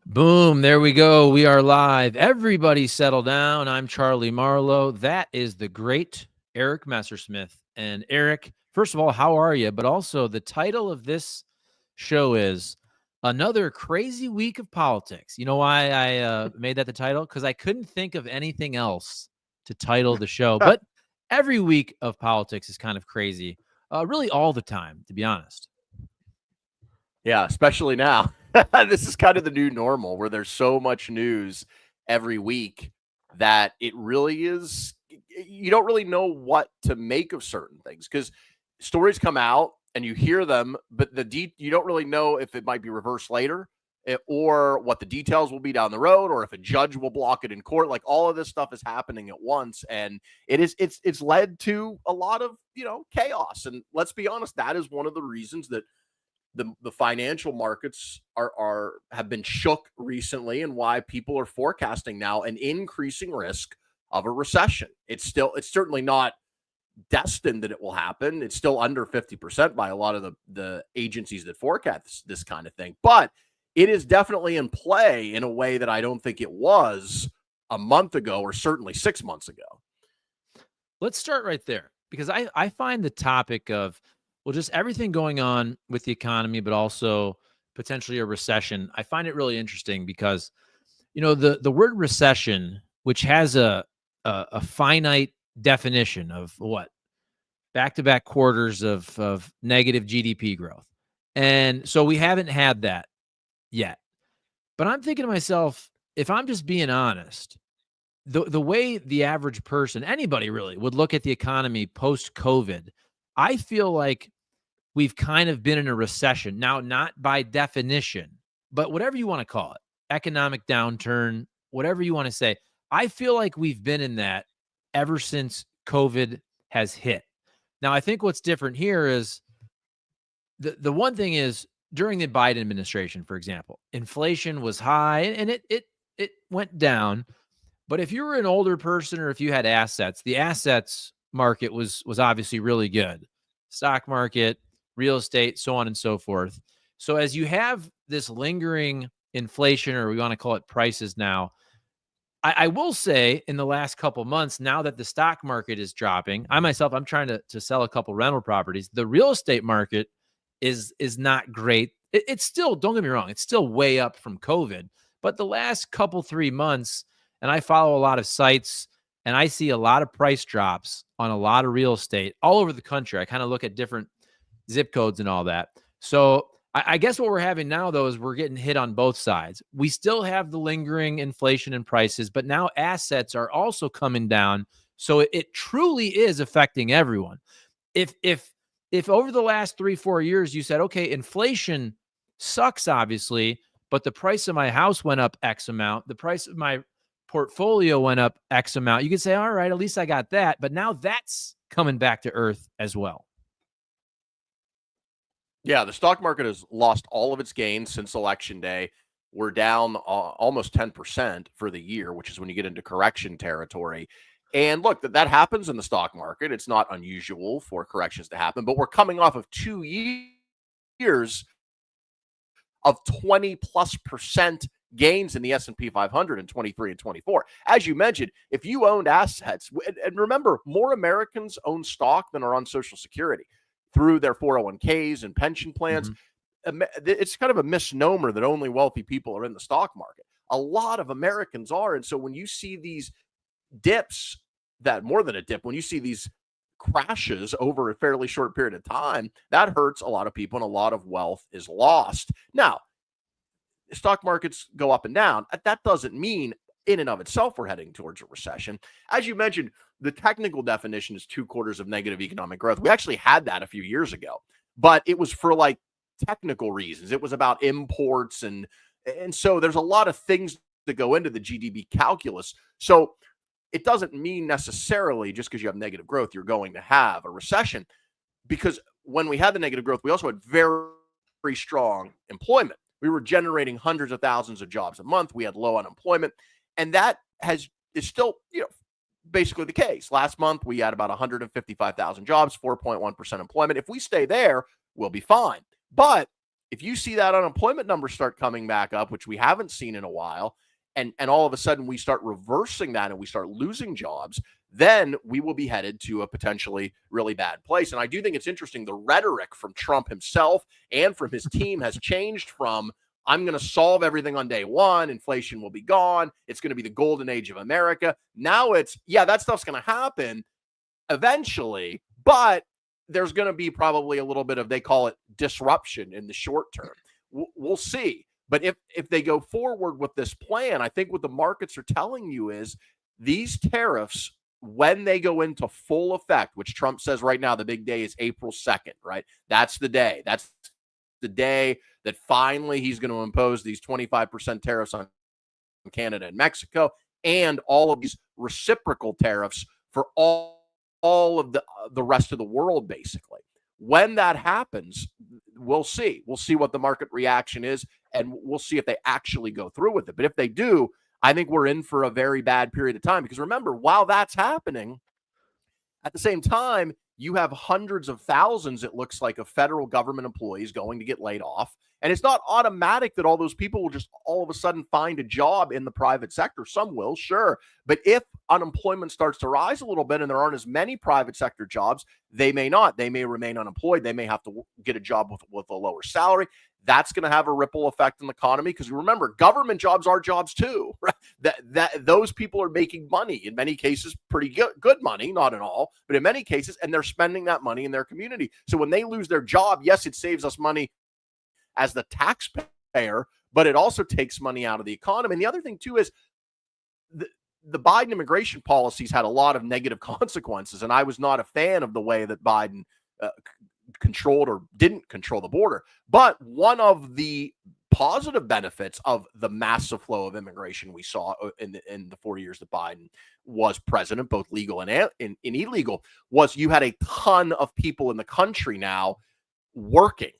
Boom, there we go. We are live. Everybody settle down. I'm Charlie Marlow. That is the great Eric Messersmith. And Eric, first of all, how are you? But also, the title of this show is Another Crazy Week of Politics. You know why I made that the title? Because I couldn't think of anything else to title the show. But every week of politics is kind of crazy, really all the time, to be honest. Yeah, especially now. This is kind of the new normal where there's so much news every week that it really is, you don't really know what to make of certain things because stories come out and you hear them, but you don't really know if it might be reversed later or what the details will be down the road or if a judge will block it in court. Like all of this stuff is happening at once, and it's led to a lot of, chaos. And let's be honest, that is one of the reasons that the financial markets have been shook recently, and why people are forecasting now an increasing risk of a recession. It's certainly not destined that it will happen. It's still under 50% by a lot of the agencies that forecast this kind of thing, but it is definitely in play in a way that I don't think it was a month ago or certainly 6 months ago. Let's start right there, because I find the topic of, well, just everything going on with the economy, but also potentially a recession. I find it really interesting because, the word recession, which has a finite definition of what? Back-to-back quarters of negative GDP growth. And so we haven't had that yet. But I'm thinking to myself, if I'm just being honest, the way the average person, anybody really, would look at the economy post-COVID, I feel like we've kind of been in a recession. Now, not by definition, but whatever you want to call it, economic downturn, whatever you want to say. I feel like we've been in that ever since COVID has hit. Now, I think what's different here is the one thing is, during the Biden administration, for example, inflation was high and it went down. But if you were an older person or if you had assets, the assets market was obviously really good. Stock market, real estate, so on and so forth. So as you have this lingering inflation, or we want to call it prices now, I will say in the last couple months, now that the stock market is dropping, I'm trying to sell a couple rental properties. The real estate market is not great. It's still, don't get me wrong, it's still way up from COVID. But the last couple, 3 months, and I follow a lot of sites, and I see a lot of price drops on a lot of real estate all over the country. I kind of look at different zip codes and all that. So I guess what we're having now, though, is we're getting hit on both sides. We still have the lingering inflation in prices, but now assets are also coming down. So it truly is affecting everyone. If over the last 3-4 years you said, okay, inflation sucks, obviously, but the price of my house went up X amount, the price of my portfolio went up X amount, you could say, all right, at least I got that. But now that's coming back to earth as well. Yeah, the stock market has lost all of its gains since Election Day. We're down almost 10% for the year, which is when you get into correction territory. And look, that happens in the stock market. It's not unusual for corrections to happen, but we're coming off of 2 years of 20+% gains in the S&P 500 in 23 and 24. As you mentioned, if you owned assets, and remember, more Americans own stock than are on Social Security through their 401ks and pension plans. Mm-hmm. It's kind of a misnomer that only wealthy people are in the stock market. A lot of Americans are. And so when you see these dips, that more than a dip, when you see these crashes over a fairly short period of time, that hurts a lot of people and a lot of wealth is lost. Now, stock markets go up and down. That doesn't mean in and of itself we're heading towards a recession. As you mentioned, the technical definition is 2 quarters of negative economic growth. We actually had that a few years ago, but it was for like technical reasons. It was about imports, and so there's a lot of things that go into the GDP calculus. So it doesn't mean necessarily just because you have negative growth, you're going to have a recession, because when we had the negative growth, we also had very, very strong employment. We were generating hundreds of thousands of jobs a month. We had low unemployment, and that is still, basically the case. Last month, we had about 155,000 jobs, 4.1% employment. If we stay there, we'll be fine. But if you see that unemployment number start coming back up, which we haven't seen in a while, and all of a sudden we start reversing that and we start losing jobs, then we will be headed to a potentially really bad place. And I do think it's interesting, the rhetoric from Trump himself and from his team has changed from, I'm going to solve everything on day one, inflation will be gone, it's going to be the golden age of America. Now it's, yeah, that stuff's going to happen eventually, but there's going to be probably a little bit of, they call it disruption in the short term. We'll see. But if they go forward with this plan, I think what the markets are telling you is these tariffs, when they go into full effect, which Trump says right now, the big day is April 2nd, right? That's the day. That's the day that finally he's going to impose these 25% tariffs on Canada and Mexico, and all of these reciprocal tariffs for all of the rest of the world, basically. When that happens, we'll see. We'll see what the market reaction is, and we'll see if they actually go through with it. But if they do, I think we're in for a very bad period of time. Because remember, while that's happening, at the same time, you have hundreds of thousands, it looks like, of federal government employees going to get laid off. And it's not automatic that all those people will just all of a sudden find a job in the private sector. Some will, sure. But if unemployment starts to rise a little bit and there aren't as many private sector jobs, they may not. They may remain unemployed. They may have to get a job with a lower salary. That's going to have a ripple effect in the economy, because remember, government jobs are jobs too. Right? That those people are making money, in many cases pretty good money, not in all, but in many cases, and they're spending that money in their community. So when they lose their job, yes, it saves us money as the taxpayer, but it also takes money out of the economy. And the other thing too is the Biden immigration policies had a lot of negative consequences, and I was not a fan of the way that Biden controlled or didn't control the border. But one of the positive benefits of the massive flow of immigration we saw in the 4 years that Biden was president, both legal and illegal, was you had a ton of people in the country now working.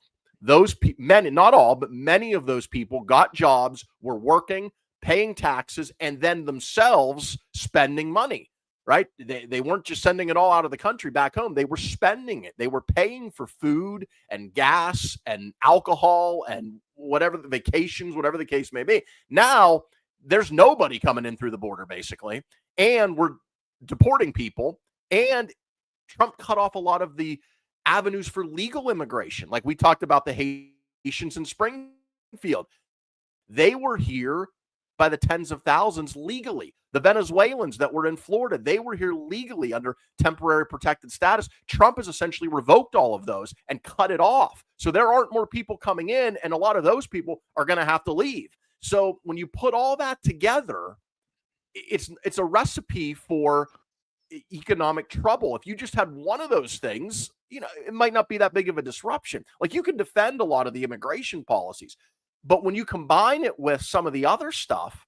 Those many, not all, but many of those people got jobs, were working, paying taxes, and then themselves spending money. Right? They weren't just sending it all out of the country back home. They were spending it. They were paying for food and gas and alcohol and whatever, the vacations, whatever the case may be. Now there's nobody coming in through the border, basically, and we're deporting people. And Trump cut off a lot of the avenues for legal immigration. Like we talked about the Haitians in Springfield. They were here by the tens of thousands legally. The Venezuelans that were in Florida, they were here legally under temporary protected status. Trump has essentially revoked all of those and cut it off. So there aren't more people coming in, and a lot of those people are going to have to leave. So when you put all that together, it's a recipe for economic trouble. If you just had one of those things, it might not be that big of a disruption. Like, you can defend a lot of the immigration policies, but when you combine it with some of the other stuff,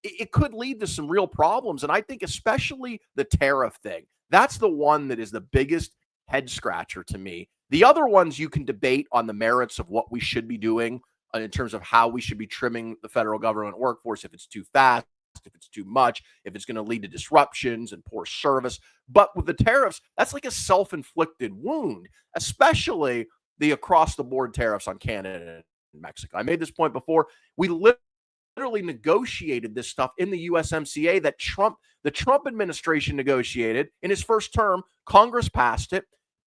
it could lead to some real problems. And I think especially the tariff thing, that's the one that is the biggest head scratcher to me. The other ones you can debate on the merits of what we should be doing in terms of how we should be trimming the federal government workforce, if it's too fast, if it's too much, if it's going to lead to disruptions and poor service. But with the tariffs, that's like a self-inflicted wound, especially the across-the-board tariffs on Canada and Mexico. I made this point before. We literally negotiated this stuff in the USMCA that the Trump administration negotiated in his first term. Congress passed it.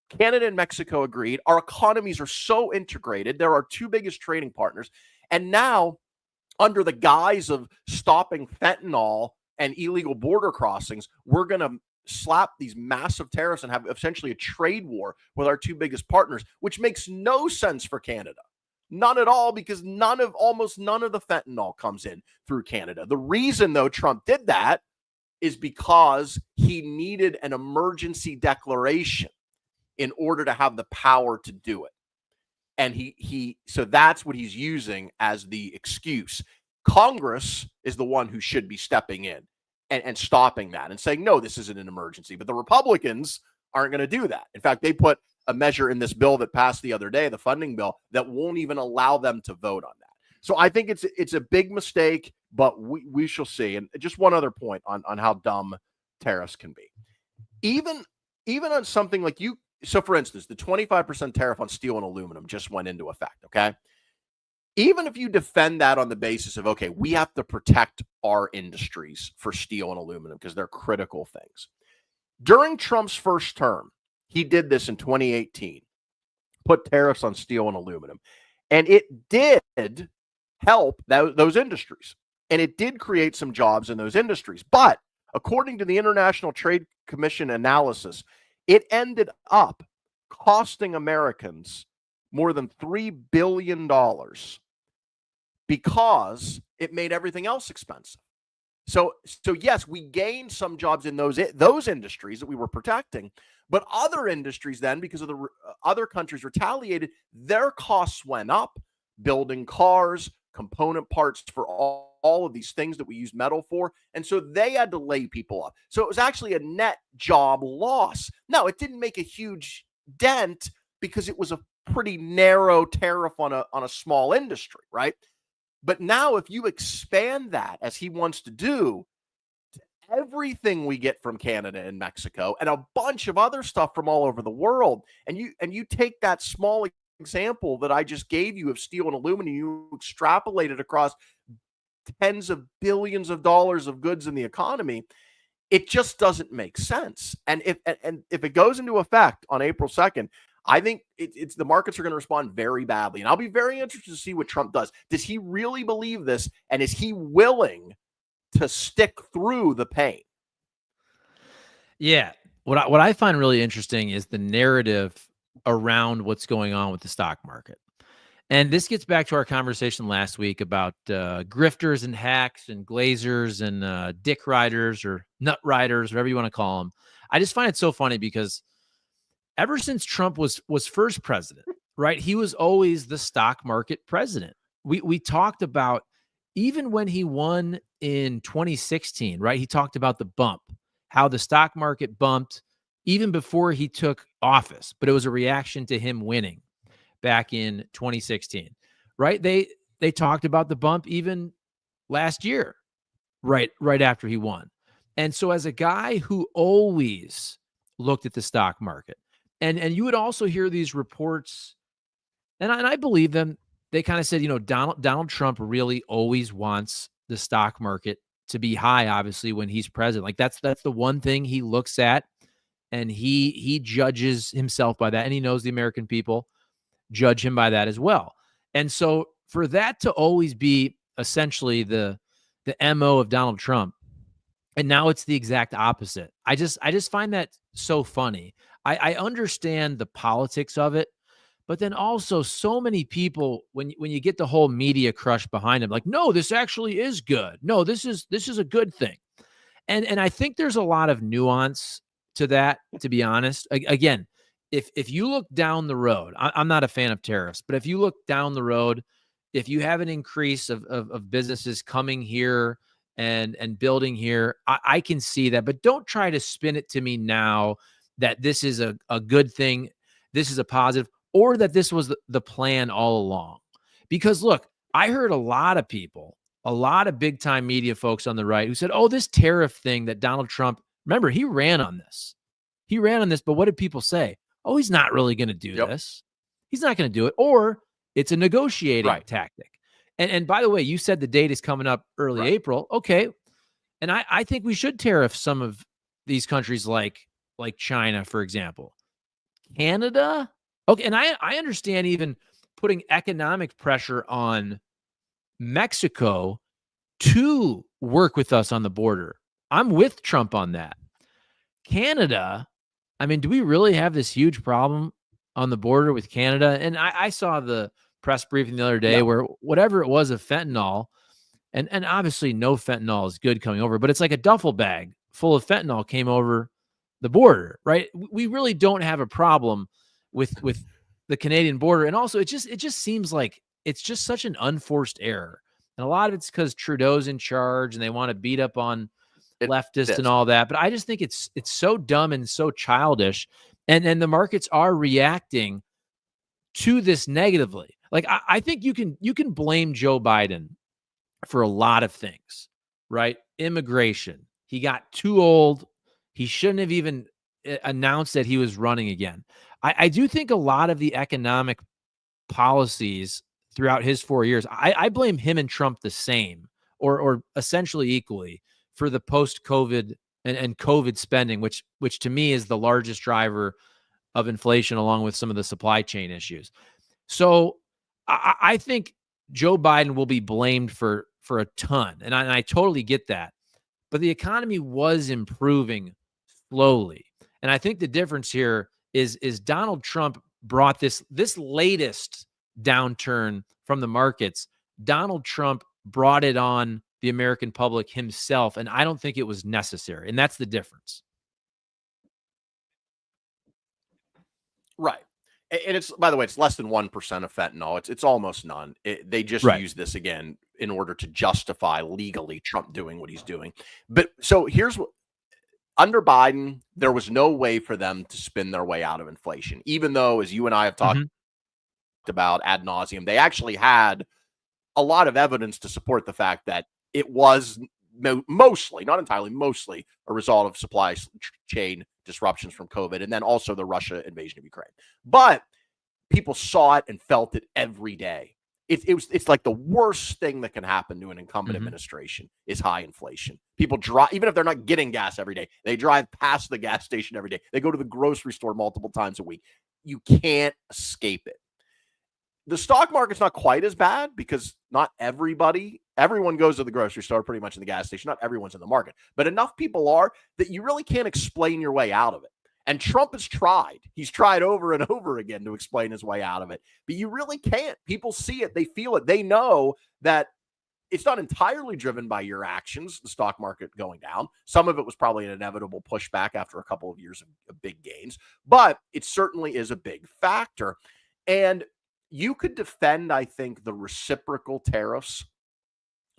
Canada and Mexico agreed. Our economies are so integrated. They're our two biggest trading partners. And now, under the guise of stopping fentanyl and illegal border crossings, we're going to slap these massive tariffs and have essentially a trade war with our two biggest partners, which makes no sense for Canada. None at all, because almost none of the fentanyl comes in through Canada. The reason, though, Trump did that is because he needed an emergency declaration in order to have the power to do it. And so that's what he's using as the excuse. Congress is the one who should be stepping in and stopping that and saying, no, this isn't an emergency. But the Republicans aren't going to do that. In fact, they put a measure in this bill that passed the other day, the funding bill, that won't even allow them to vote on that. So I think it's a big mistake, but we shall see. And just one other point on how dumb tariffs can be. Even on something like so for instance, the 25% tariff on steel and aluminum just went into effect, okay? even if you defend that on the basis of, okay, we have to protect our industries for steel and aluminum because they're critical things. During Trump's first term, he did this in 2018, put tariffs on steel and aluminum, and it did help those industries. And it did create some jobs in those industries. But according to the International Trade Commission analysis, it ended up costing Americans more than $3 billion because it made everything else expensive. So yes, we gained some jobs in those industries that we were protecting, but other industries then, because of the other countries retaliated, their costs went up, building cars, component parts for all of these things that we use metal for. And so they had to lay people off. So it was actually a net job loss. Now, it didn't make a huge dent because it was a pretty narrow tariff on a small industry, right? But now if you expand that, as he wants to do, to everything we get from Canada and Mexico and a bunch of other stuff from all over the world, and you take that small example that I just gave you of steel and aluminum, you extrapolate it across tens of billions of dollars of goods in the economy, it just doesn't make sense. And if it goes into effect on April 2nd, I think it's the markets are going to respond very badly. And I'll be very interested to see what Trump does. Does he really believe this? And is he willing to stick through the pain? Yeah. What I find really interesting is the narrative around what's going on with the stock market. And this gets back to our conversation last week about grifters and hacks and glazers and dick riders or nut riders, whatever you want to call them. I just find it so funny because ever since Trump was first president, right, he was always the stock market president. We talked about, even when he won in 2016, right, he talked about the bump, how the stock market bumped even before he took office, but it was a reaction to him winning back in 2016, right? They talked about the bump even last year, right after he won. And so as a guy who always looked at the stock market, and you would also hear these reports, and I believe them. They kind of said, Donald Trump really always wants the stock market to be high, obviously, when he's president. Like that's the one thing he looks at, and he judges himself by that, and he knows the American people judge him by that as well. And so for that to always be essentially the MO of Donald Trump, and now it's the exact opposite. I just find that so funny. I understand the politics of it, but then also so many people, when you get the whole media crush behind him, like, no, this actually is good. No, this is a good thing. And I think there's a lot of nuance to that, to be honest. Again, if you look down the road, I'm not a fan of tariffs, but if you look down the road, if you have an increase of businesses coming here and building here, I can see that. But don't try to spin it to me now that this is a good thing, this is a positive, or that this was the plan all along. Because look, I heard a lot of people, a lot of big time media folks on the right who said, oh, this tariff thing that Donald Trump, remember, he ran on this. He ran on this, but what did people say? Oh, he's not really going to do this. He's not going to do it. Or it's a negotiating tactic. And by the way, you said the date is coming up early April. Okay. And I think we should tariff some of these countries like China, for example. Canada? Okay. And I understand even putting economic pressure on Mexico to work with us on the border. I'm with Trump on that. Canada, I mean, do we really have this huge problem on the border with Canada? And I saw the press briefing the other day where whatever it was of fentanyl, and obviously no fentanyl is good coming over, but it's like a duffel bag full of fentanyl came over the border, right? We really don't have a problem with the Canadian border. And also it just seems like it's just such an unforced error. And a lot of it's because Trudeau's in charge and they want to beat up on leftists and all that. But I just think it's so dumb and so childish. And the markets are reacting to this negatively. Like I think you can blame Joe Biden for a lot of things, right? Immigration. He got too old. He shouldn't have even announced that he was running again. I do think a lot of the economic policies throughout his 4 years. I blame him and Trump the same, or essentially equally, for the post-COVID and COVID spending, which to me is the largest driver of inflation, along with some of the supply chain issues. So I think Joe Biden will be blamed for a ton, and I totally get that. But the economy was improving slowly, and I think the difference here is Donald Trump brought this latest downturn from the markets. Donald Trump brought it on the American public himself, and I don't think it was necessary, and that's the difference. Right. And it's, by the way, it's less than 1% of fentanyl. It's almost none. They just Right. use this again in order to justify legally Trump doing what he's doing. But so here's what, under Biden, there was no way for them to spin their way out of inflation, even though, as you and I have talked Mhm. about ad nauseum, they actually had a lot of evidence to support the fact that it was mostly, not entirely, mostly a result of supply chain disruptions from COVID, and then also the Russia invasion of Ukraine. But people saw it and felt it every day. It's like the worst thing that can happen to an incumbent Mhm. administration is high inflation. People drive, even if they're not getting gas every day, they drive past the gas station every day. They go to the grocery store multiple times a week. You can't escape it. The stock market's not quite as bad because not everyone goes to the grocery store, pretty much in the gas station. Not everyone's in the market, but enough people are that you really can't explain your way out of it. And Trump has tried. He's tried over and over again to explain his way out of it, but you really can't. People see it. They feel it. They know that it's not entirely driven by your actions, the stock market going down. Some of it was probably an inevitable pushback after a couple of years of big gains, but it certainly is a big factor. And you could defend, I think, the reciprocal tariffs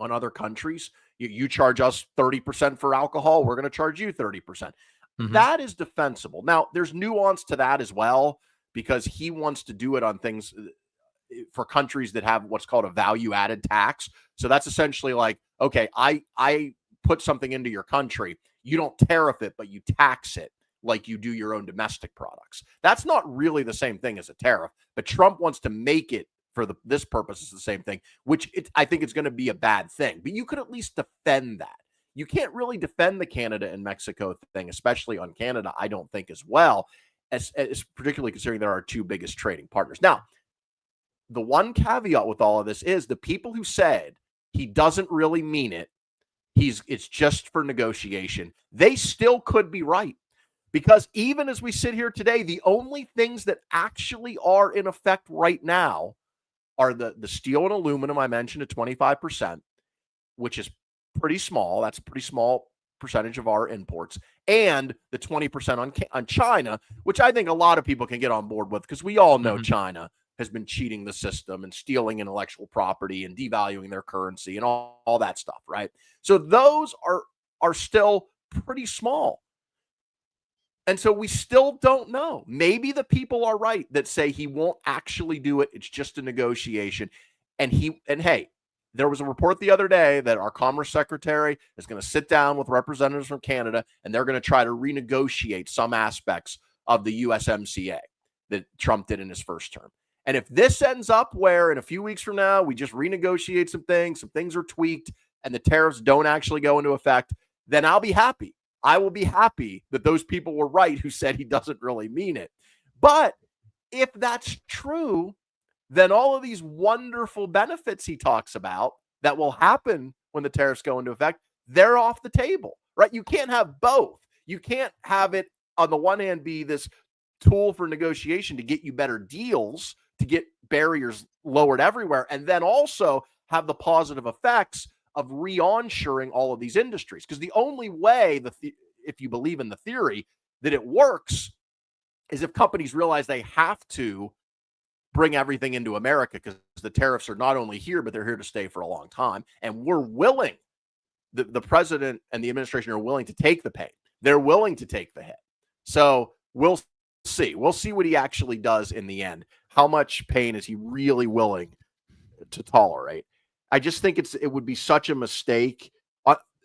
on other countries. You charge us 30% for alcohol, we're going to charge you 30%. Mhm. That is defensible. Now, there's nuance to that as well, because he wants to do it on things for countries that have what's called a value-added tax. So that's essentially like, okay, I put something into your country, you don't tariff it, but you tax it like you do your own domestic products. That's not really the same thing as a tariff, but Trump wants to make it for this purpose is the same thing, which I think is going to be a bad thing. But you could at least defend that. You can't really defend the Canada and Mexico thing, especially on Canada, I don't think, as well, as particularly considering they're our two biggest trading partners. Now, the one caveat with all of this is the people who said he doesn't really mean it, it's just for negotiation, they still could be right. Because even as we sit here today, the only things that actually are in effect right now are the steel and aluminum I mentioned at 25%, which is pretty small. That's a pretty small percentage of our imports, and the 20% on China, which I think a lot of people can get on board with, because we all know Mhm. China has been cheating the system and stealing intellectual property and devaluing their currency and all that stuff, right? So those are still pretty small. And so we still don't know. Maybe the people are right that say he won't actually do it. It's just a negotiation. And hey, there was a report the other day that our Commerce Secretary is going to sit down with representatives from Canada, and they're going to try to renegotiate some aspects of the USMCA that Trump did in his first term. And if this ends up where in a few weeks from now, we just renegotiate some things are tweaked, and the tariffs don't actually go into effect, then I'll be happy. I will be happy that those people were right who said he doesn't really mean it. But if that's true, then all of these wonderful benefits he talks about that will happen when the tariffs go into effect, they're off the table, right? You can't have both. You can't have it on the one hand be this tool for negotiation to get you better deals, to get barriers lowered everywhere, and then also have the positive effects of re-onshoring all of these industries. Because the only way, if you believe in the theory, that it works is if companies realize they have to bring everything into America, because the tariffs are not only here, but they're here to stay for a long time. And we're willing, the president and the administration are willing to take the pain. They're willing to take the hit. So we'll see. We'll see what he actually does in the end. How much pain is he really willing to tolerate? I just think it would be such a mistake.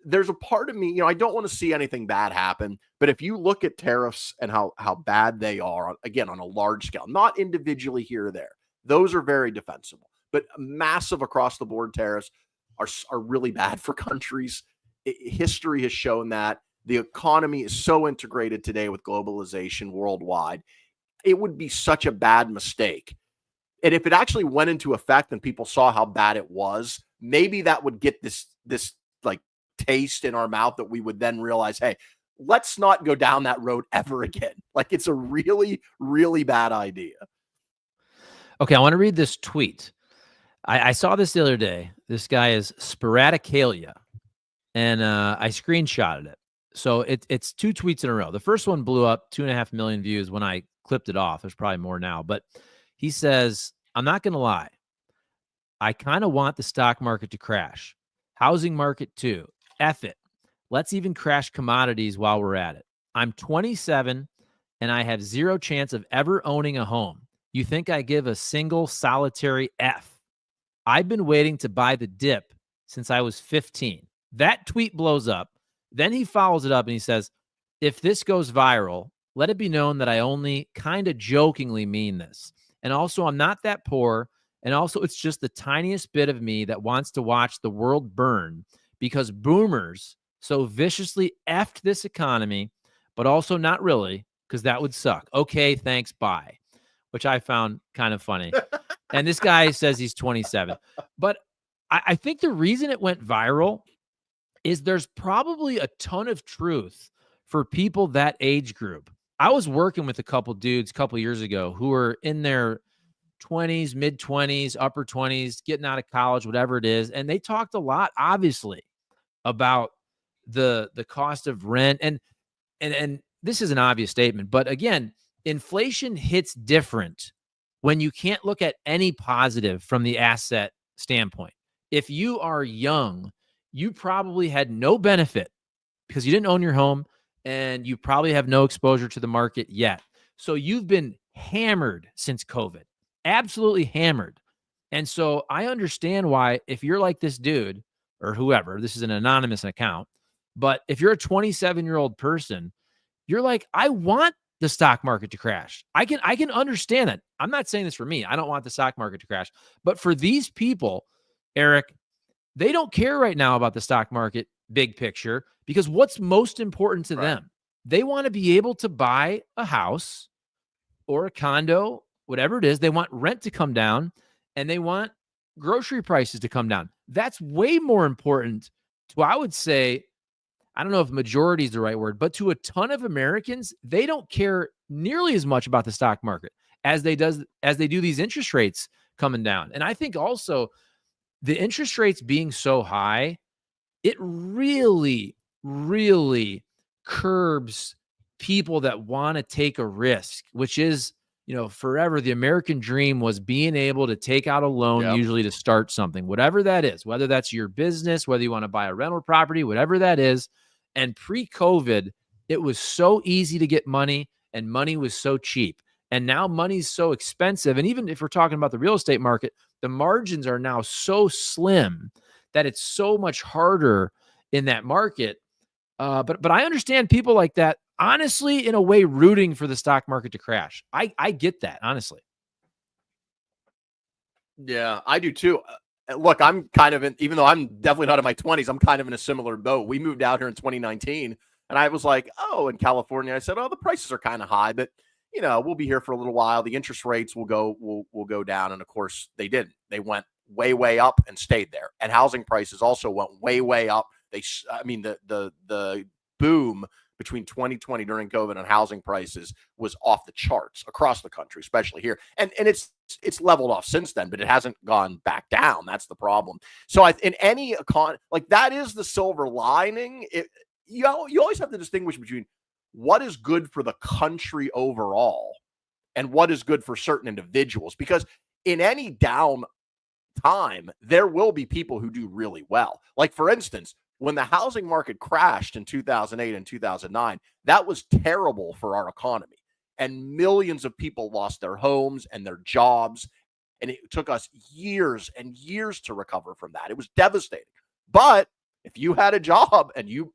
There's a part of me, I don't want to see anything bad happen, but if you look at tariffs and how bad they are, again, on a large scale, not individually here or there, those are very defensible. but massive across the board tariffs are really bad for countries. History has shown that the economy is so integrated today with globalization worldwide. It would be such a bad mistake. And if it actually went into effect and people saw how bad it was, maybe that would get this like taste in our mouth that we would then realize, hey, let's not go down that road ever again. Like, it's a really, really bad idea. Okay, I want to read this tweet. I saw this the other day. This guy is Sporadicalia, and I screenshotted it. So it's 2 tweets in a row. The first one blew up 2.5 million views when I clipped it off. There's probably more now. But he says, I'm not going to lie. I kind of want the stock market to crash. Housing market too. F it. Let's even crash commodities while we're at it. I'm 27 and I have 0 chance of ever owning a home. You think I give a single solitary F? I've been waiting to buy the dip since I was 15. That tweet blows up. Then he follows it up and he says, if this goes viral, let it be known that I only kind of jokingly mean this. And also, I'm not that poor. And also, it's just the tiniest bit of me that wants to watch the world burn because boomers so viciously effed this economy, but also not really, because that would suck. Okay, thanks, bye. Which I found kind of funny. And this guy says he's 27. But I think the reason it went viral is there's probably a ton of truth for people that age group. I was working with a couple dudes a couple years ago who were in their 20s, mid 20s, upper 20s, getting out of college, whatever it is. And they talked a lot, obviously, about the cost of rent. And this is an obvious statement, but again, inflation hits different when you can't look at any positive from the asset standpoint. If you are young, you probably had no benefit because you didn't own your home and you probably have no exposure to the market yet. So you've been hammered since COVID, absolutely hammered. And so I understand why, if you're like this dude or whoever, this is an anonymous account, but if you're a 27-year-old person, you're like, I want the stock market to crash. I can understand that. I'm not saying this for me. I don't want the stock market to crash. But for these people, Eric, they don't care right now about the stock market big picture because what's most important to them? They want to be able to buy a house or a condo, whatever it is. They want rent to come down and they want grocery prices to come down. That's way more important to, I would say, I don't know if majority is the right word, but to a ton of Americans, they don't care nearly as much about the stock market as they do these interest rates coming down. And I think also the interest rates being so high, it really, really curbs people that want to take a risk, which is, forever the American dream was being able to take out a loan, usually to start something, whatever that is, whether that's your business, whether you want to buy a rental property, whatever that is. And pre-COVID, it was so easy to get money and money was so cheap. And now money's so expensive. And even if we're talking about the real estate market, the margins are now so slim that it's so much harder in that market. But I understand people like that, honestly, in a way, rooting for the stock market to crash. I get that, honestly. Yeah, I do too. Look, I'm kind of even though I'm definitely not in my 20s, I'm kind of in a similar boat. We moved out here in 2019 and I was like, oh, in California, I said, oh, the prices are kind of high, but we'll be here for a little while. The interest rates will go down. And of course they didn't. They went way, way up and stayed there. And housing prices also went way, way up. The boom between 2020 during COVID and housing prices was off the charts across the country, especially here. And it's leveled off since then, but it hasn't gone back down. That's the problem. So in any like that is the silver lining. You always have to distinguish between what is good for the country overall and what is good for certain individuals, because in any down time, there will be people who do really well. Like, for instance, when the housing market crashed in 2008 and 2009, that was terrible for our economy. And millions of people lost their homes and their jobs. And it took us years and years to recover from that. It was devastating. But if you had a job and you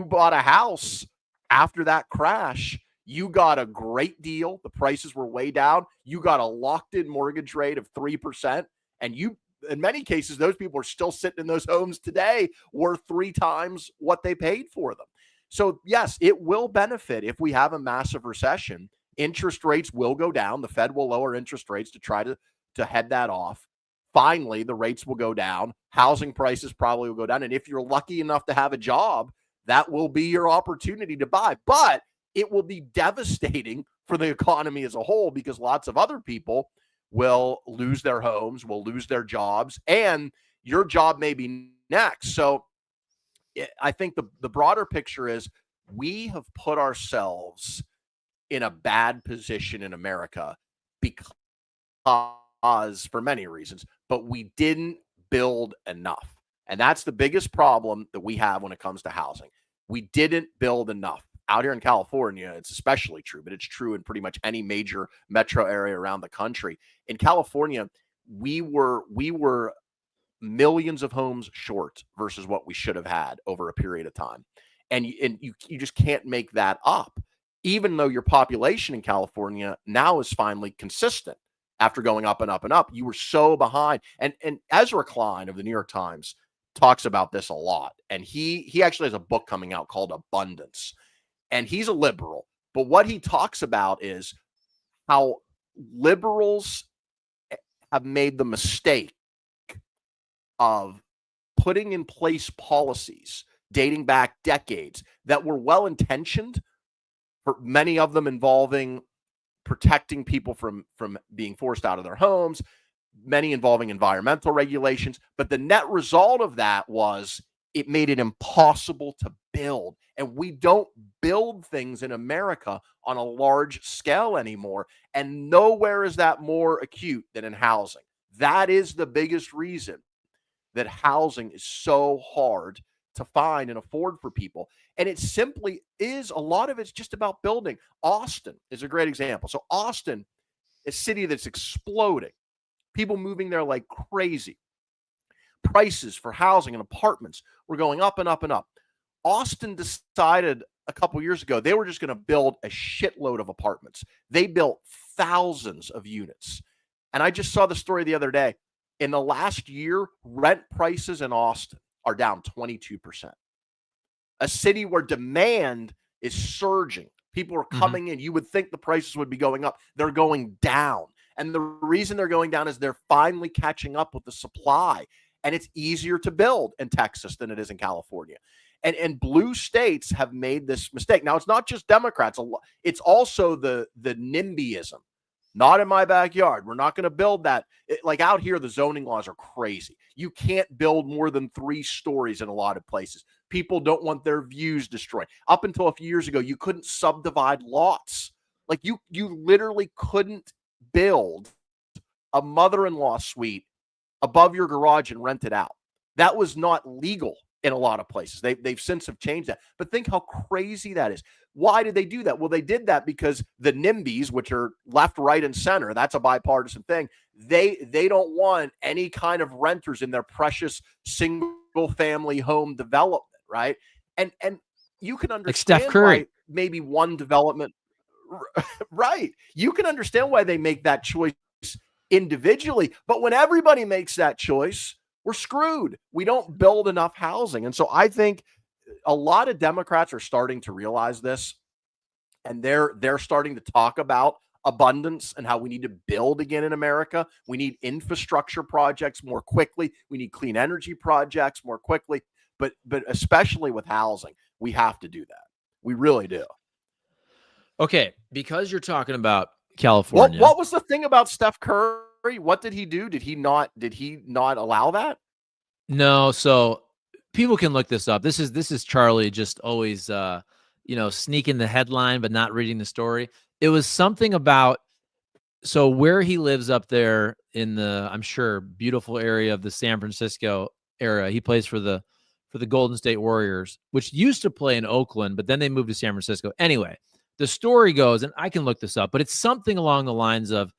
bought a house after that crash, you got a great deal. The prices were way down. You got a locked-in mortgage rate of 3%. And in many cases, those people are still sitting in those homes today worth 3 times what they paid for them. So yes, it will benefit if we have a massive recession. Interest rates will go down. The Fed will lower interest rates to try to head that off. Finally, the rates will go down. Housing prices probably will go down. And if you're lucky enough to have a job, that will be your opportunity to buy. But it will be devastating for the economy as a whole, because lots of other people will lose their homes, will lose their jobs, and your job may be next. So I think the broader picture is we have put ourselves in a bad position in America because, for many reasons, but we didn't build enough. And that's the biggest problem that we have when it comes to housing. We didn't build enough. Out here in California, it's especially true, but it's true in pretty much any major metro area around the country. In California, we were millions of homes short versus what we should have had over a period of time. And you just can't make that up, even though your population in California now is finally consistent after going up and up and up. You were so behind. And Ezra Klein of the New York Times talks about this a lot. And he actually has a book coming out called Abundance. And he's a liberal. But what he talks about is how liberals have made the mistake of putting in place policies dating back decades that were well-intentioned, for many of them involving protecting people from being forced out of their homes, many involving environmental regulations. But the net result of that was it made it impossible to build. And we don't build things in America on a large scale anymore. And nowhere is that more acute than in housing. That is the biggest reason that housing is so hard to find and afford for people. And it simply is, a lot of it's just about building. Austin is a great example. So Austin, a city that's exploding, people moving there like crazy. Prices for housing and apartments were going up and up and up. Austin decided a couple years ago they were just going to build a shitload of apartments. They built thousands of units. And I just saw the story the other day. In the last year, rent prices in Austin are down 22%. A city where demand is surging. People are coming in. You would think the prices would be going up. They're going down. And the reason they're going down is they're finally catching up with the supply. And it's easier to build in Texas than it is in California. And blue states have made this mistake. Now, it's not just Democrats. It's also the NIMBYism. Not in my backyard. We're not going to build that. Like out here, the zoning laws are crazy. You can't build more than 3 stories in a lot of places. People don't want their views destroyed. Up until a few years ago, you couldn't subdivide lots. Like you literally couldn't build a mother-in-law suite above your garage and rent it out. That was not legal in a lot of places. They've since have changed that. But think how crazy that is. Why did they do that? Well, they did that because the NIMBYs, which are left, right, and center, that's a bipartisan thing. They don't want any kind of renters in their precious single-family home development, right? And you can understand Steph Curry. why maybe one development, right? You can understand why they make that choice individually, but when everybody makes that choice, we're screwed. We don't build enough housing. And so I think a lot of Democrats are starting to realize this, and they're starting to talk about abundance and how we need to build again in America. We need infrastructure projects more quickly. We need clean energy projects more quickly, but especially with housing, we have to do that. We really do. Okay, because you're talking about California. What was the thing about Steph Curry? What did he do? Did he not allow that? No, so people can look this up. This is Charlie just always sneaking the headline but not reading the story. It was something about, so where he lives up there in the, I'm sure, beautiful area of the San Francisco area. He plays for the Golden State Warriors, which used to play in Oakland, but then they moved to San Francisco. Anyway, the story goes, and I can look this up, but it's something along the lines of,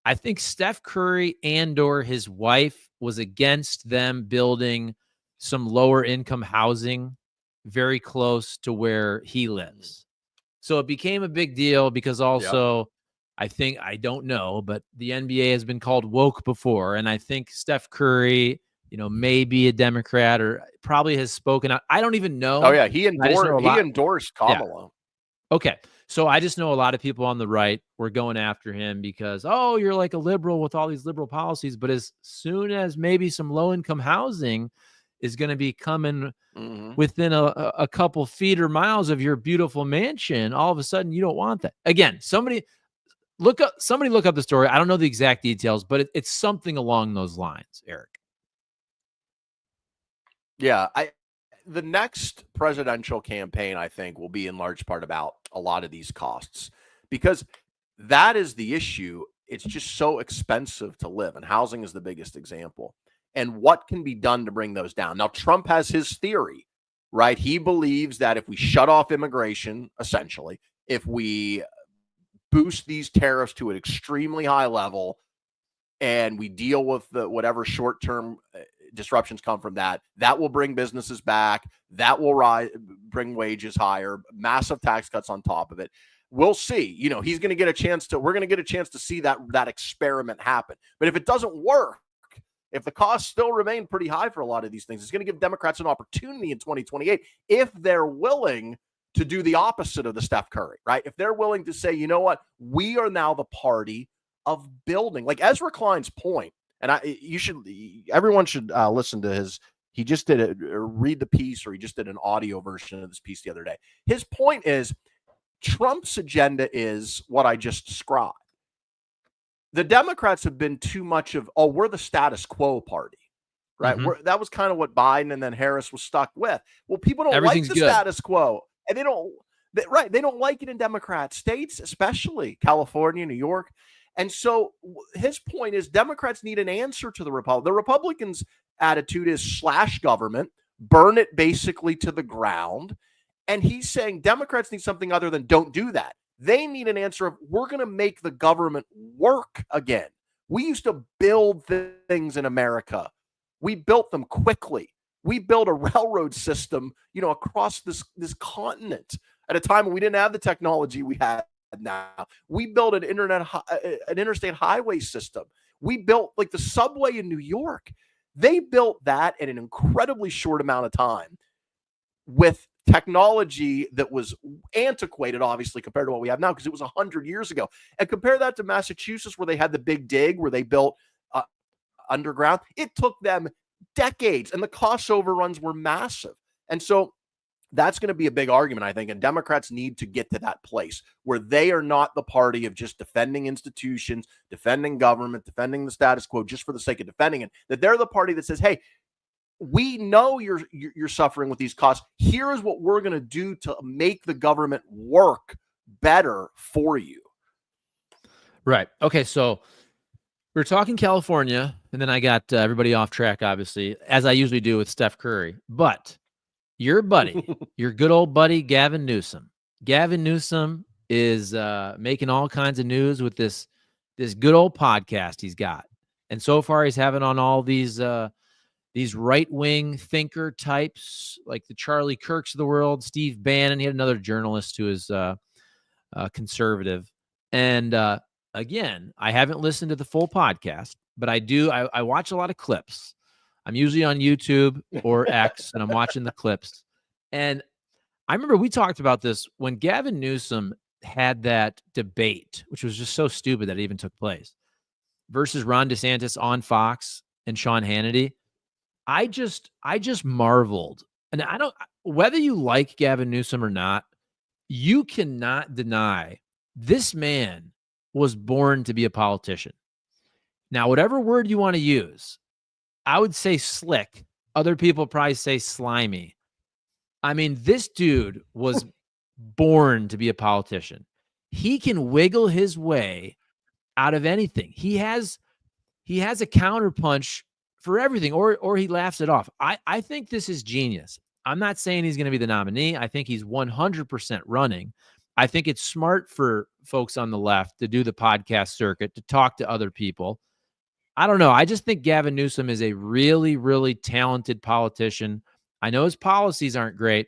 I think Steph Curry and/or his wife was against them building some lower income housing very close to where he lives. So it became a big deal because also I don't know, but the NBA has been called woke before. And I think Steph Curry, may be a Democrat or probably has spoken out. I don't even Oh know. yeah, he I just know a lot. endorsed Yeah. Kamala. Okay. So I just know a lot of people on the right were going after him because, oh, you're like a liberal with all these liberal policies. But as soon as maybe some low income housing is going to be coming within a couple feet or miles of your beautiful mansion, all of a sudden you don't want that. Again, somebody look up the story. I don't know the exact details, but it's something along those lines, Eric. Yeah, the next presidential campaign, I think, will be in large part about a lot of these costs because that is the issue. It's just so expensive to live, and housing is the biggest example. And what can be done to bring those down? Now, Trump has his theory, right? He believes that if we shut off immigration, essentially, if we boost these tariffs to an extremely high level and we deal with whatever short-term disruptions come from that will bring businesses back, that will bring wages higher, massive tax cuts on top of it. We'll see. He's going to get a chance to, we're going to get a chance to see that experiment happen. But if it doesn't work, if the costs still remain pretty high for a lot of these things, it's going to give Democrats an opportunity in 2028 if they're willing to do the opposite of the Steph Curry, right? If they're willing to say, you know what, we are now the party of building. Like Ezra Klein's point, and everyone should listen to his. He just did read the piece, or he just did an audio version of this piece the other day. His point is Trump's agenda is what I just described. The Democrats have been too much of, we're the status quo party, right? That was kind of what Biden and then Harris was stuck with. Well, people don't like the status quo, and they don't like it in Democrat states, especially California, New York. And so his point is Democrats need an answer to the Republicans. The Republicans' attitude is slash government, burn it basically to the ground. And he's saying Democrats need something other than don't do that. They need an answer of we're going to make the government work again. We used to build things in America. We built them quickly. We built a railroad system, across this continent at a time when we didn't have the technology we have now. We built an interstate highway system. We built like the subway in New York. They built that in an incredibly short amount of time with technology that was antiquated, obviously, compared to what we have now, because it was 100 years ago. And compare that to Massachusetts, where they had the Big Dig, where they built underground. It took them decades, and the cost overruns were massive. And so that's going to be a big argument, I think. And Democrats need to get to that place where they are not the party of just defending institutions, defending government, defending the status quo just for the sake of defending it. That they're the party that says, hey, we know you're suffering with these costs. Here is what we're going to do to make the government work better for you. Right. Okay. So we're talking California, and then I got everybody off track, obviously, as I usually do with Steph Curry. But your buddy, your good old buddy, Gavin Newsom. Gavin Newsom is making all kinds of news with this good old podcast he's got. And so far he's having on all these right-wing thinker types like the Charlie Kirks of the world, Steve Bannon. He had another journalist who is conservative. And again, I haven't listened to the full podcast, but I watch a lot of clips. I'm usually on YouTube or X, and I'm watching the clips. And I remember we talked about this when Gavin Newsom had that debate, which was just so stupid that it even took place, versus Ron DeSantis on Fox and Sean Hannity. I just marveled. And whether you like Gavin Newsom or not, you cannot deny this man was born to be a politician. Now, whatever word you want to use, I would say slick. Other people probably say slimy. I mean, this dude was born to be a politician. He can wiggle his way out of anything. He has a counterpunch for everything, or he laughs it off. I think this is genius. I'm not saying he's going to be the nominee. I think he's 100% running. I think it's smart for folks on the left to do the podcast circuit, to talk to other people. I don't know. I just think Gavin Newsom is a really, really talented politician. I know his policies aren't great,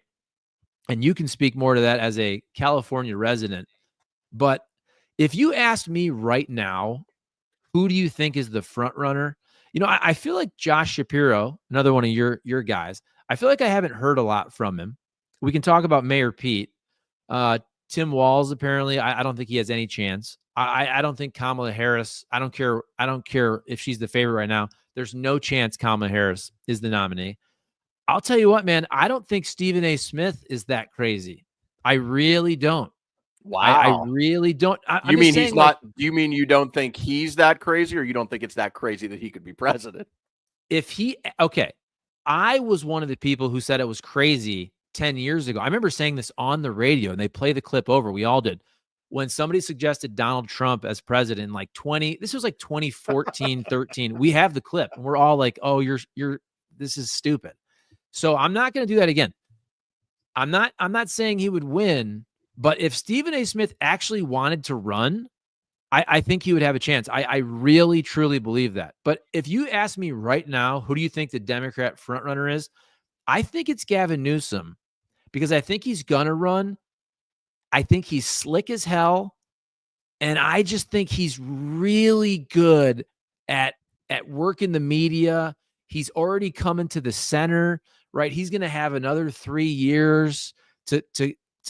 and you can speak more to that as a California resident. But If you asked me right now, who do you think is the front runner? I feel like Josh Shapiro, another one of your guys. I feel like I haven't heard a lot from him. We can talk about Mayor Pete. Tim Walz, apparently, I don't think he has any chance. I don't think Kamala Harris. I don't care. I don't care if she's the favorite right now. There's no chance Kamala Harris is the nominee. I'll tell you what, man. I don't think Stephen A. Smith is that crazy. I really don't. I Wow. really don't. I'm You just mean he's saying, like, not? Do you mean you don't think he's that crazy, or you don't think it's that crazy that he could be president? if he okay, I was one of the people who said it was crazy 10 years ago. I remember saying this on the radio, and they play the clip over. We all did. When somebody suggested Donald Trump as president in like this was like 2014, 13. We have the clip, and we're all like, "Oh, this is stupid." So I'm not going to do that again. I'm not saying he would win, but if Stephen A. Smith actually wanted to run, I think he would have a chance. I really, truly believe that. But if you ask me right now, who do you think the Democrat frontrunner is? I think it's Gavin Newsom because I think he's going to run. I think he's slick as hell. And I just think he's really good at working the media. He's already coming to the center, right? He's going to have another 3 years to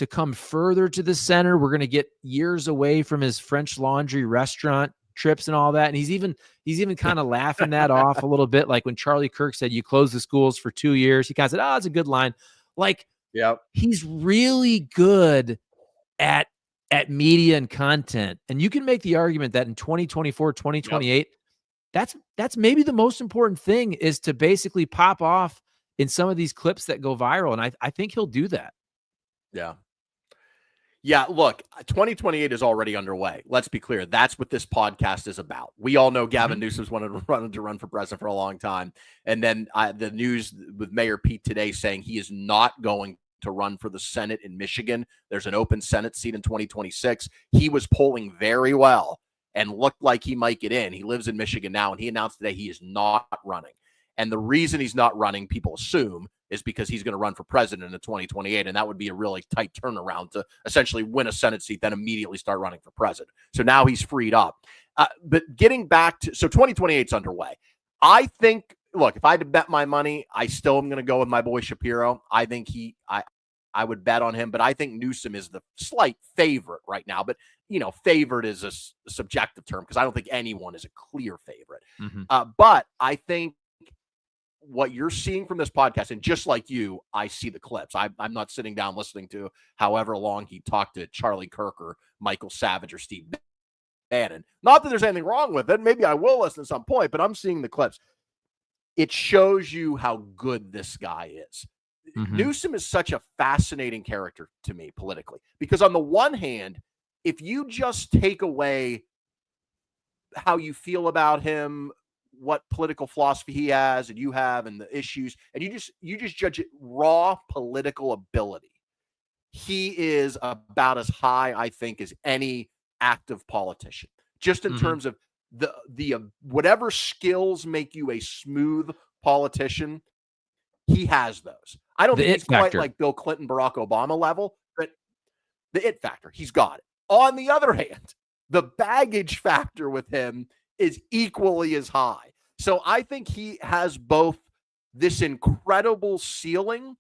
come further to the center. We're going to get years away from his French Laundry restaurant trips and all that. And he's even kind of laughing that off a little bit. Like when Charlie Kirk said, "You close the schools for 2 years." He kind of said, "Oh, it's a good line." Like, Yep. he's really good at media and content. And you can make the argument that in 2024, 2028, that's maybe the most important thing is to basically pop off in some of these clips that go viral. And I think he'll do that. Yeah. Yeah, look, 2028 is already underway. Let's be clear. That's what this podcast is about. We all know Gavin Newsom's wanted to run for president for a long time. And then the news with Mayor Pete today saying he is not going to run for the Senate in Michigan. There's an open Senate seat in 2026. He was polling very well and looked like he might get in. He lives in Michigan now, and he announced today he is not running. And the reason he's not running, people assume, is because he's going to run for president in 2028, and that would be a really tight turnaround to essentially win a Senate seat, then immediately start running for president. So now he's freed up. But getting back to, so 2028 is underway. I think, look, if I had to bet my money, I still am going to go with my boy Shapiro. I think I would bet on him, but I think Newsom is the slight favorite right now. But, favorite is a subjective term because I don't think anyone is a clear favorite. But I think what you're seeing from this podcast, and just like you, I see the clips. I'm not sitting down listening to however long he talked to Charlie Kirk or Michael Savage or Steve Bannon. Not that there's anything wrong with it. Maybe I will listen at some point, but I'm seeing the clips. It shows you how good this guy is. Newsom is such a fascinating character to me politically, because on the one hand, if you just take away how you feel about him, what political philosophy he has and you have and the issues, and you just judge it raw political ability, he is about as high, I think, as any active politician, just in terms of the whatever skills make you a smooth politician. He has those. I don't think he's quite like Bill Clinton, Barack Obama level, but the it factor, he's got it. On the other hand, the baggage factor with him is equally as high. So I think he has both this incredible ceiling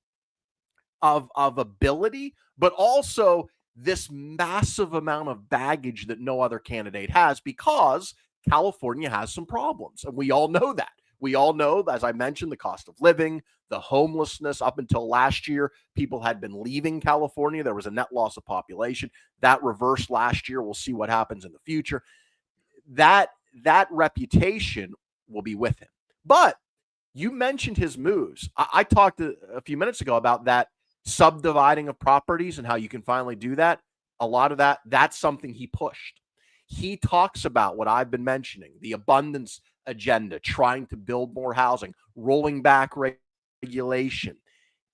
of ability, but also this massive amount of baggage that no other candidate has, because California has some problems. And we all know that. We all know, as I mentioned, the cost of living, the homelessness. Up until last year, people had been leaving California. There was a net loss of population. That reversed last year. We'll see what happens in the future. That reputation will be with him. But you mentioned his moves. I talked a few minutes ago about that subdividing of properties and how you can finally do that. A lot of that's something he pushed. He talks about what I've been mentioning, the abundance agenda, trying to build more housing, rolling back regulation.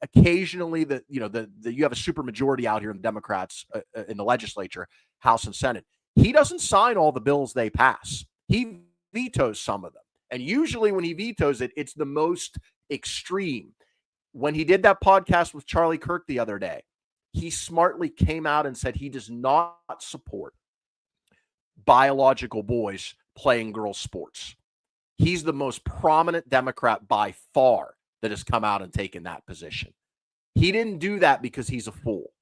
Occasionally, you have a super majority out here in the Democrats in the legislature, House and Senate. He doesn't sign all the bills they pass. He vetoes some of them. And usually when he vetoes it, it's the most extreme. When he did that podcast with Charlie Kirk the other day, he smartly came out and said he does not support biological boys playing girls' sports. He's the most prominent Democrat by far that has come out and taken that position. He didn't do that because he's a fool.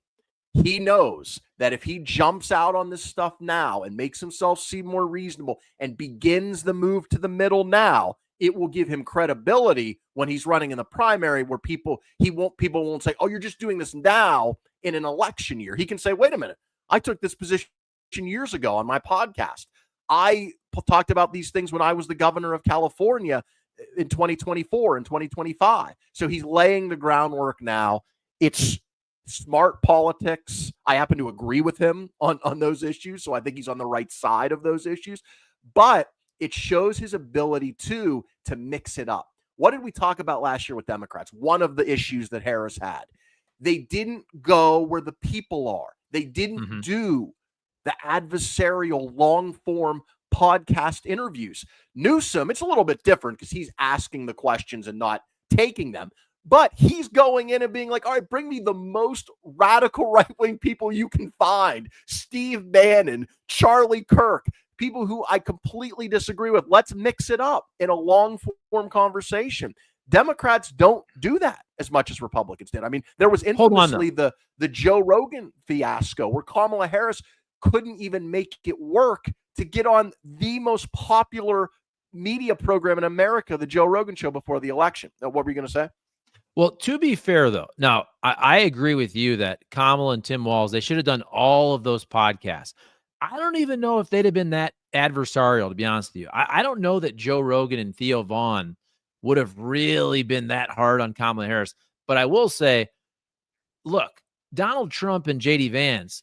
He knows that if he jumps out on this stuff now and makes himself seem more reasonable and begins the move to the middle now, it will give him credibility when he's running in the primary, where people won't say, "Oh, you're just doing this now in an election year." He can say, "Wait a minute, I took this position years ago on my podcast. I talked about these things when I was the governor of California in 2024 and 2025." So he's laying the groundwork now. It's smart politics. I happen to agree with him on those issues, so I think he's on the right side of those issues. But it shows his ability to mix it up. What did we talk about last year with Democrats? One of the issues that Harris had, they didn't go where the people are. They didn't do the adversarial long-form podcast interviews. Newsom, it's a little bit different because he's asking the questions and not taking them. But he's going in and being like, "All right, bring me the most radical right-wing people you can find. Steve Bannon, Charlie Kirk, people who I completely disagree with. Let's mix it up in a long-form conversation." Democrats don't do that as much as Republicans did. I mean, there was infamously the Joe Rogan fiasco where Kamala Harris couldn't even make it work to get on the most popular media program in America, the Joe Rogan Show, before the election. Now, what were you going to say? Well, to be fair, though, now I agree with you that Kamala and Tim Walz, they should have done all of those podcasts. I don't even know if they'd have been that adversarial, to be honest with you. I don't know that Joe Rogan and Theo Vaughn would have really been that hard on Kamala Harris. But I will say, look, Donald Trump and JD Vance,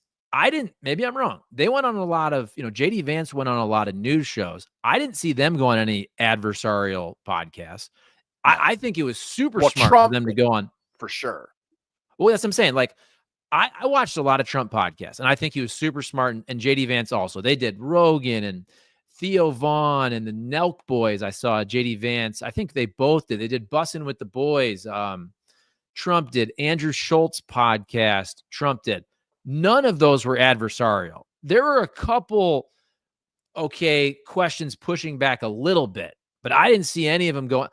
maybe I'm wrong. They went on a lot of, JD Vance went on a lot of news shows. I didn't see them go on any adversarial podcasts. I think it was super smart for them to go on. For sure. Well, that's what I'm saying. Like, I watched a lot of Trump podcasts, and I think he was super smart, and JD Vance also. They did Rogan and Theo Vaughn and the Nelk Boys. I saw JD Vance. I think they both did. They did Bussin' with the Boys. Trump did. Andrew Schultz podcast. Trump did. None of those were adversarial. There were a couple, questions pushing back a little bit, but I didn't see any of them going.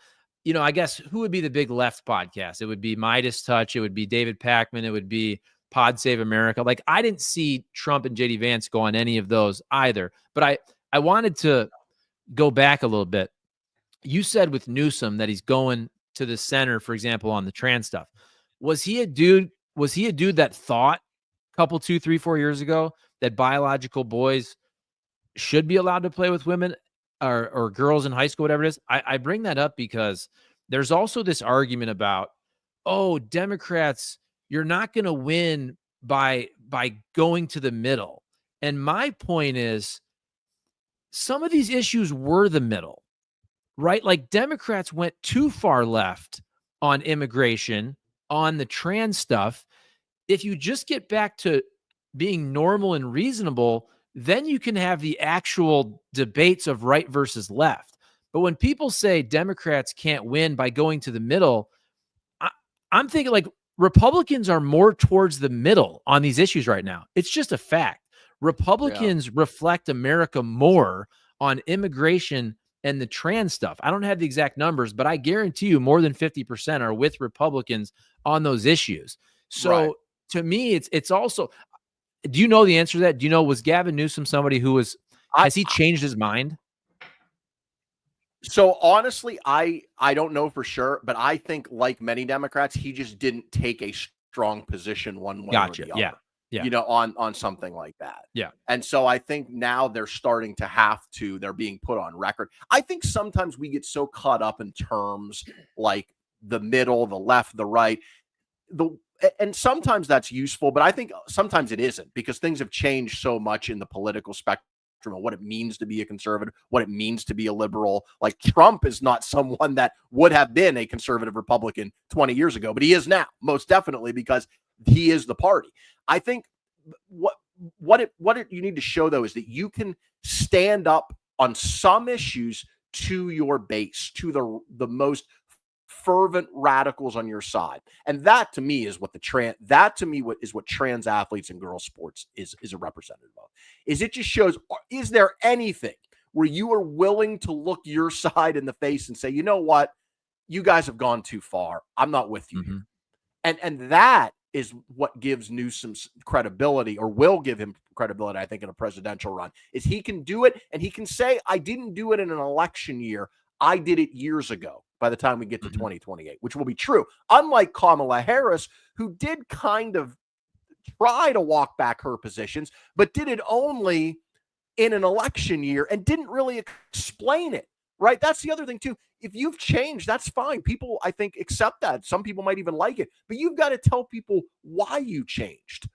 I guess who would be the big left podcast? It would be Midas Touch. It would be David Pakman. It would be Pod Save America. Like, I didn't see Trump and JD Vance go on any of those either. But I wanted to go back a little bit. You said with Newsom that he's going to the center, for example, on the trans stuff. Was he a dude that thought a couple, 2, 3, 4 years ago that biological boys should be allowed to play with women or girls in high school, whatever it is? I bring that up because there's also this argument about, Democrats, you're not going to win by going to the middle. And my point is, some of these issues were the middle, right? Like, Democrats went too far left on immigration, on the trans stuff. If you just get back to being normal and reasonable, then you can have the actual debates of right versus left. But when people say Democrats can't win by going to the middle, I'm thinking, like, Republicans are more towards the middle on these issues right now. It's just a fact. Republicans reflect America more on immigration and the trans stuff. I don't have the exact numbers, but I guarantee you more than 50% are with Republicans on those issues. So to me, it's also, do you know the answer to that? Do you know, was Gavin Newsom somebody who has he changed his mind? So honestly, I don't know for sure, but I think, like many Democrats, he just didn't take a strong position one way or the other. Yeah. On something like that. Yeah. And so I think now they're starting to they're being put on record. I think sometimes we get so caught up in terms like the middle, the left, the right, and sometimes that's useful, but I think sometimes it isn't, because things have changed so much in the political spectrum of what it means to be a conservative, what it means to be a liberal. Like, Trump is not someone that would have been a conservative Republican 20 years ago, but he is now, most definitely, because he is the party. I think what you need to show, though, is that you can stand up on some issues to your base, to the most fervent radicals on your side. And that to me is what what trans athletes and girls sports is a representative of. Is it just shows, is there anything where you are willing to look your side in the face and say, you know what, you guys have gone too far. I'm not with you here. And that is what gives Newsom credibility, or will give him credibility, I think, in a presidential run, is he can do it, and he can say, I didn't do it in an election year. I did it years ago by the time we get to 2028, which will be true. Unlike Kamala Harris, who did kind of try to walk back her positions, but did it only in an election year and didn't really explain it, right? That's the other thing, too. If you've changed, that's fine. People, I think, accept that. Some people might even like it, but you've got to tell people why you changed.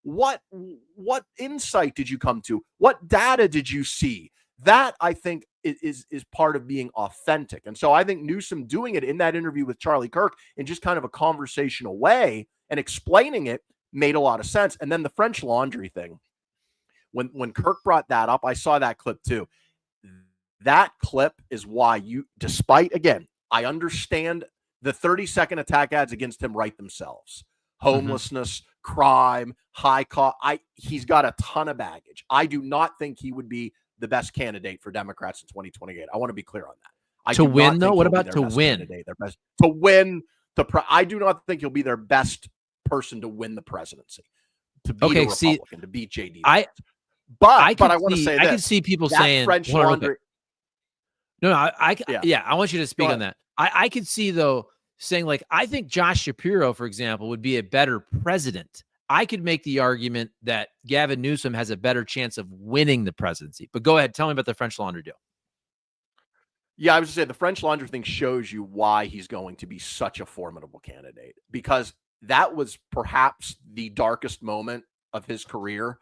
What insight did you come to? What data did you see? That, I think, is part of being authentic. And so I think Newsom doing it in that interview with Charlie Kirk in just kind of a conversational way and explaining it made a lot of sense. And then the French Laundry thing, when Kirk brought that up, I saw that clip too. That clip is why despite, again, I understand the 30-second attack ads against him write themselves. Homelessness, crime, high cost. He's got a ton of baggage. I do not think he would be the best candidate for Democrats in 2028. I want to be clear on that. To win, though? What about to win? To win I do not think he'll be their best person to win the presidency. To beat a Republican, to beat JD. But I want to say this. I can see people saying French Laundry. No, I want you to speak on that. I could see, though, saying, like, I think Josh Shapiro, for example, would be a better president. I could make the argument that Gavin Newsom has a better chance of winning the presidency. But go ahead. Tell me about the French Laundry deal. Yeah, I was going to say the French Laundry thing shows you why he's going to be such a formidable candidate, because that was perhaps the darkest moment of his career,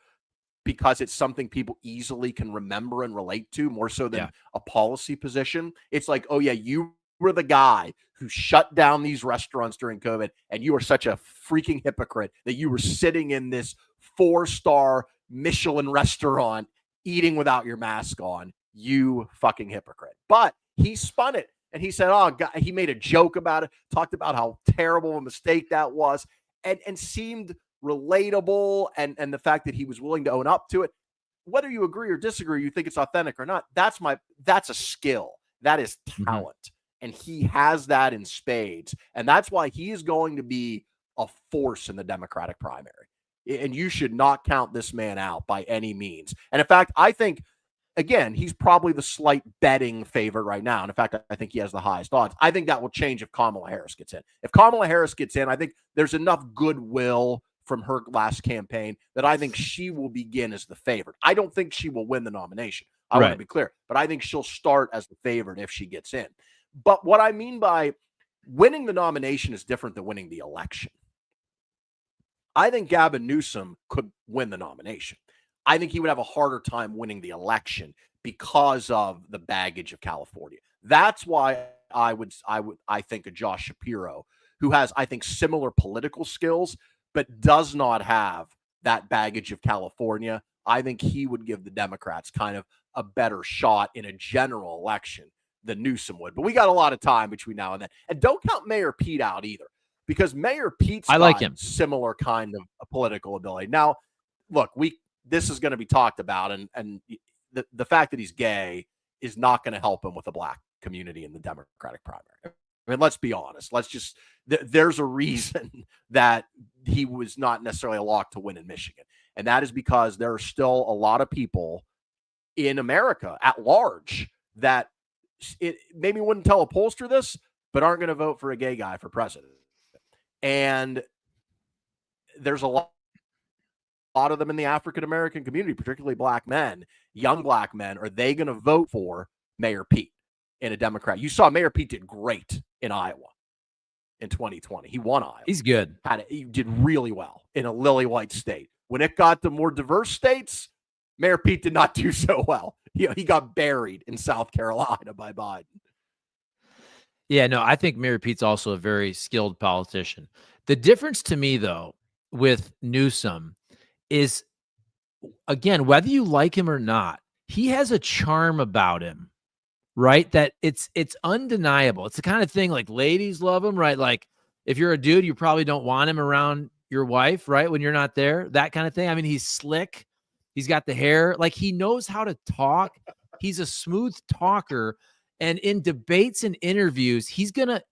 because it's something people easily can remember and relate to more so than a policy position. It's like, oh yeah, you were the guy who shut down these restaurants during COVID, and you were such a freaking hypocrite that you were sitting in this 4-star Michelin restaurant eating without your mask on. You fucking hypocrite. But he spun it and he said, oh God, he made a joke about it, talked about how terrible a mistake that was, and seemed relatable, and the fact that he was willing to own up to it. Whether you agree or disagree, you think it's authentic or not, that's a skill. That is talent. And he has that in spades. And that's why he is going to be a force in the Democratic primary. And you should not count this man out by any means. And in fact, I think, again, he's probably the slight betting favorite right now. And in fact, I think he has the highest odds. I think that will change if Kamala Harris gets in. If Kamala Harris gets in, I think there's enough goodwill from her last campaign that I think she will begin as the favorite. I don't think she will win the nomination. I want to be clear. But I think she'll start as the favorite if she gets in. But what I mean by winning the nomination is different than winning the election. I think Gavin Newsom could win the nomination. I think he would have a harder time winning the election because of the baggage of California. That's why I think of Josh Shapiro, who has, I think, similar political skills, but does not have that baggage of California. I think he would give the Democrats kind of a better shot in a general election than Newsom would. But we got a lot of time between now and then. And don't count Mayor Pete out either, because Mayor Pete's got similar kind of a political ability. Now, look, this is going to be talked about, and the fact that he's gay is not going to help him with the black community in the Democratic primary. I mean, let's be honest. There's a reason that he was not necessarily a lock to win in Michigan. And that is because there are still a lot of people in America at large that maybe wouldn't tell a pollster this, but aren't going to vote for a gay guy for president. And there's a lot of them in the African-American community, particularly black men, young black men. Are they going to vote for Mayor Pete in a Democrat? You saw Mayor Pete did great in Iowa in 2020. He won Iowa. He's good. He did really well in a lily white state. When it got to more diverse states, Mayor Pete did not do so well. He got buried in South Carolina by Biden. Yeah, no, I think Mayor Pete's also a very skilled politician. The difference to me, though, with Newsom is, again, whether you like him or not, he has a charm about him, right? That it's undeniable. It's the kind of thing like ladies love him, right? Like if you're a dude, you probably don't want him around your wife, right? When you're not there, that kind of thing. I mean, he's slick. He's got the hair. Like he knows how to talk. He's a smooth talker. And in debates and interviews, he's gonna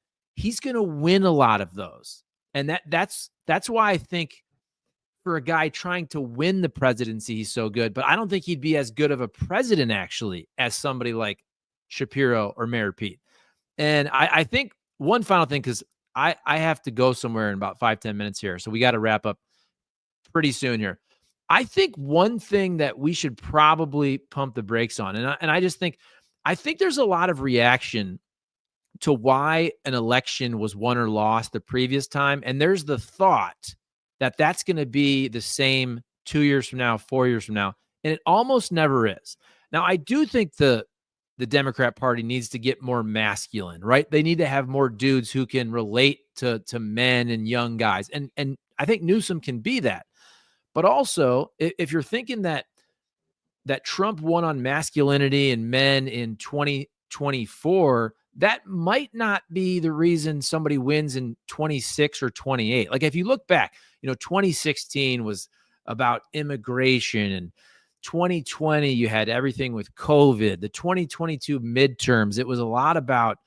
win a lot of those. And that's why I think for a guy trying to win the presidency, he's so good. But I don't think he'd be as good of a president actually as somebody like Shapiro or Mayor Pete. And I think one final thing, because I have to go somewhere in about 5-10 minutes here. So we got to wrap up pretty soon here. I think one thing that we should probably pump the brakes on, and I just think, I think there's a lot of reaction to why an election was won or lost the previous time. And there's the thought that that's going to be the same 2 years from now, 4 years from now. And it almost never is. Now, I do think the Democrat Party needs to get more masculine, right? They need to have more dudes who can relate to men and young guys. And I think Newsom can be that. But also, if you're thinking that Trump won on masculinity and men in 2024, that might not be the reason somebody wins in 26 or 28. Like if you look back, 2016 was about immigration, and 2020 you had everything with COVID. The 2022 midterms, it was a lot about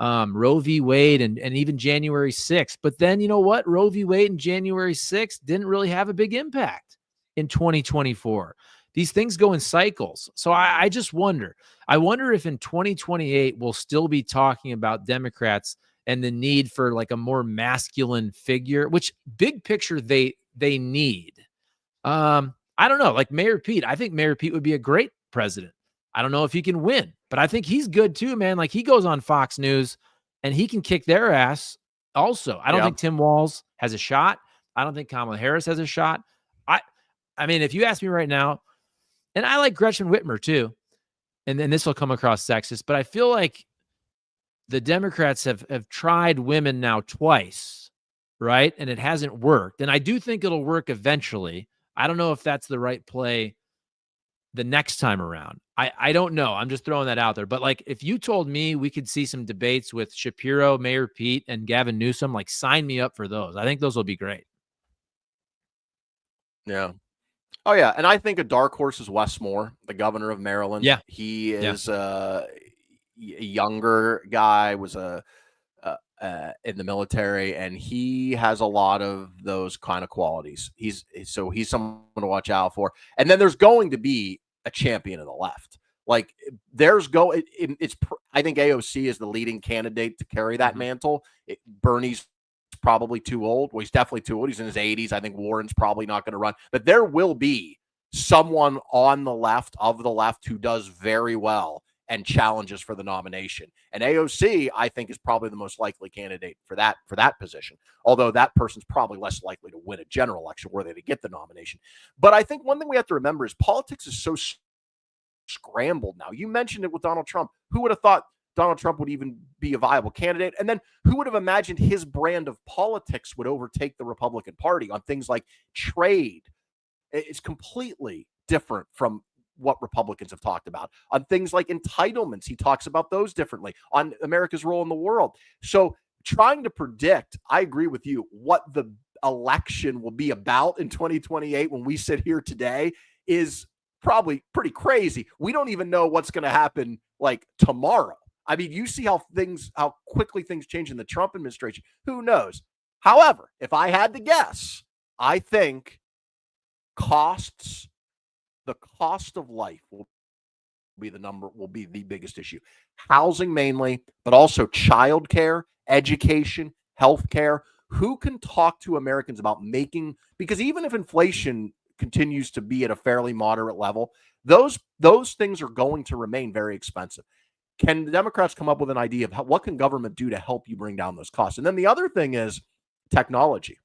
Roe v. Wade and even January 6th. But then you know what? Roe v. Wade and January 6th didn't really have a big impact in 2024. These things go in cycles. So I just wonder. I wonder if in 2028 we'll still be talking about Democrats and the need for like a more masculine figure, which big picture they need. I don't know, like Mayor Pete. I think Mayor Pete would be a great president. I don't know if he can win, but I think he's good too, man. Like he goes on Fox News and he can kick their ass also. I don't think Tim Walz has a shot. I don't think Kamala Harris has a shot. I mean, if you ask me right now, and I like Gretchen Whitmer too, and then this will come across sexist, but I feel like the Democrats have tried women now twice, right? And it hasn't worked. And I do think it'll work eventually. I don't know if that's the right play the next time around. I don't know. I'm just throwing that out there. But like, if you told me we could see some debates with Shapiro, Mayor Pete, and Gavin Newsom, like sign me up for those. I think those will be great. Yeah. Oh, yeah. And I think a dark horse is Wes Moore, the governor of Maryland. Yeah. He is a younger guy, was in the military, and he has a lot of those kind of qualities. He's someone to watch out for. And then there's going to be a champion of the left. Like I think AOC is the leading candidate to carry that mantle. Bernie's probably too old. Well, he's definitely too old. He's in his 80s. I think Warren's probably not going to run. But there will be someone on the left, of the left, who does very well and challenges for the nomination. And AOC, I think, is probably the most likely candidate for that position. Although that person's probably less likely to win a general election were they to get the nomination. But I think one thing we have to remember is politics is so scrambled now. You mentioned it with Donald Trump. Who would have thought Donald Trump would even be a viable candidate? And then who would have imagined his brand of politics would overtake the Republican Party on things like trade? It's completely different from what Republicans have talked about. On things like entitlements, he talks about those differently. On America's role in the world. So trying to predict, I agree with you, what the election will be about in 2028 when we sit here today is probably pretty crazy. We don't even know what's going to happen like tomorrow. I mean, you see how quickly things change in the Trump administration. Who knows? However, if I had to guess, I think the cost of life will be the biggest issue. Housing mainly, but also childcare, education, healthcare. Who can talk to Americans about because even if inflation continues to be at a fairly moderate level, those things are going to remain very expensive. Can the Democrats come up with an idea of what can government do to help you bring down those costs? And then the other thing is technology.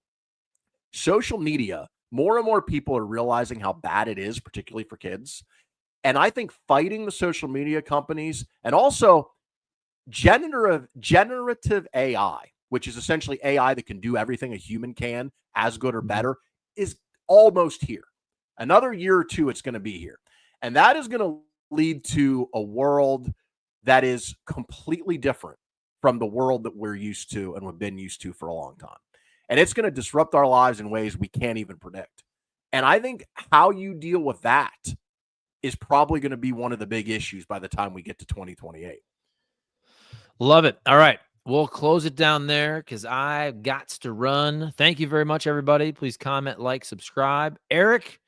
Social media, more and more people are realizing how bad it is, particularly for kids. And I think fighting the social media companies and also generative AI, which is essentially AI that can do everything a human can, as good or better, is almost here. Another year or two, it's going to be here. And that is going to lead to a world that is completely different from the world that we're used to and we've been used to for a long time. And it's going to disrupt our lives in ways we can't even predict. And I think how you deal with that is probably going to be one of the big issues by the time we get to 2028. Love it. All right. We'll close it down there because I've got to run. Thank you very much, everybody. Please comment, like, subscribe. Eric,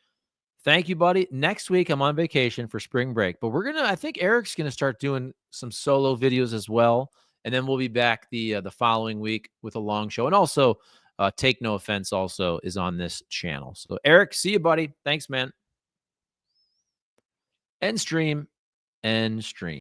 thank you, buddy. Next week, I'm on vacation for spring break, but I think Eric's going to start doing some solo videos as well. And then we'll be back the following week with a long show. And also, Take No Offense also is on this channel. So, Eric, see you, buddy. Thanks, man. End stream. End stream.